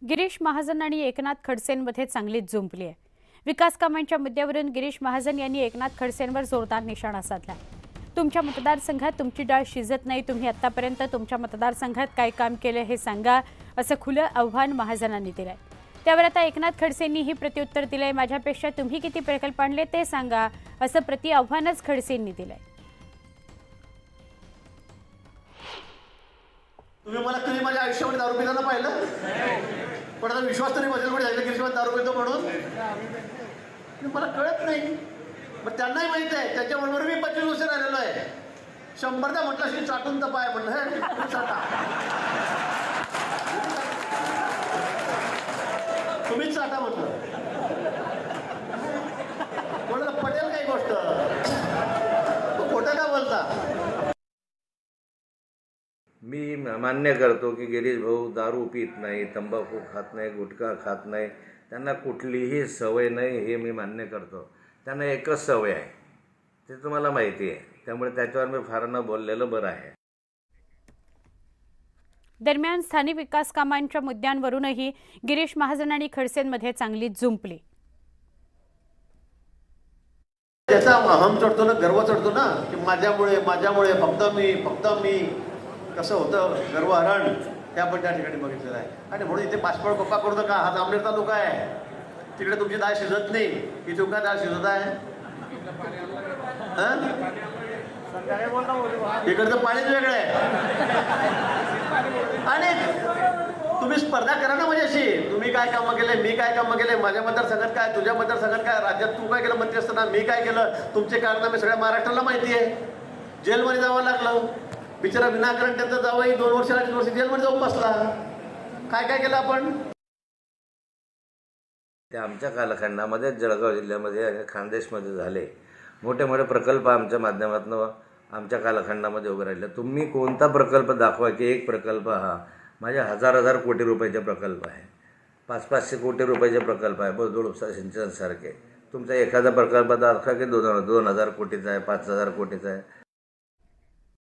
गिरीश महाजन आणि एकनाथ खडसेंमध्ये चांगलीच जुंपली आहे। विकास कामांच्या मुद्द्यावरून गिरीश महाजन यांनी एकनाथ खडसेंवर जोरदार निशाणा साधला। तुमच्या मतदारसंघात तुमची डाळ शिजत नाही, तुम्ही आतापर्यंत तुमच्या मतदारसंघात काय काम केले हे सांगा, असं खुलं आव्हान महाजनांनी दिलंय। त्यावर आता एकनाथ खडसेंनीही प्रत्युत्तर दिलंय। माझ्यापेक्षा तुम्ही किती प्रकल्प आणले ते सांगा, असं प्रति आव्हानच खडसेंनी दिलंय। तुम्ही मला कधी माझ्या आयुष्यामध्ये दारू पिताना पाहिलं? पण आता विश्वास तरी बसेल पण गिरीश दारू पितो म्हणून मला कळत नाही। मग त्यांनाही माहित आहे, त्याच्याबरोबर मी 25 वर्ष राहिलेलो आहे। 100दा म्हटलं अशी चाटून तर पाय म्हणलं चाटा, तुम्हीच चाटा म्हटलं, कोणाला पटेल काही गोष्ट, खोटं का बोलता? मी मान्य करतो की गिरीश भाऊ दारू पित नाही, तंबाखू खात नाही, गुटखा खात नाही, त्यांना कुठलीही सवय नाही, हे मी मान्य करतो। त्यांना एकच सवय आहे, ते तुम्हाला माहिती आहे, त्यामुळे त्याच्यावर मी फार न बोललेलं बरं आहे। दरम्यान स्थानिक विकास कामांच्या मुद्द्यांवरूनही गिरीश महाजन आणि खडसेंमध्ये चांगलीच जुंपली। त्याचा अहम चढतो ना, गर्व चढतो ना, की माझ्यामुळे फक्त मी कसं होतं गर्वहरण, ते आपण त्या ठिकाणी बघितलेलं आहे। आणि म्हणून इथे पाचपळ पप्पा करू नका, हा जांभळीचा लोक आहे, तिकडे तुमची डाळ शिजत नाही, ही तुमका डाळ शिजत आहे, इकडचं पाणीच वेगळं आहे। आणि तुम्ही स्पर्धा करा ना माझ्याशी, तुम्ही काय कामं केले, मी काय कामं केले, माझ्या मतदारसंघात काय, तुझ्या मतदारसंघात काय, राज्यात तू काय केलं मंत्री असताना, मी काय केलं, तुमचे कारनामे सगळ्या महाराष्ट्राला माहिती आहे। जेलमध्ये जावं लागलं, बिचारा विनाकारण त्यांचा जावई 2 वर्ष 3 वर्ष जेलमध्ये जाऊन बसला, काय काय केलं आपण? ते आमच्या कालखंडामध्ये जळगाव जिल्ह्यामध्ये आणि खानदेशमध्ये झाले मोठे मोठे प्रकल्प आमच्या माध्यमातून आमच्या कालखंडामध्ये उभे राहिले। तुम्ही कोणता प्रकल्प दाखवा की एक प्रकल्प हा माझ्या हजार कोटी रुपयाचे प्रकल्प आहे, 500 कोटी रुपयाचे प्रकल्प आहे, बोरदोड उपसा सिंचनसारखे। तुमचा एखादा प्रकल्प दाखवा की 2000 कोटीचा आहे, 5000 कोटीचा आहे,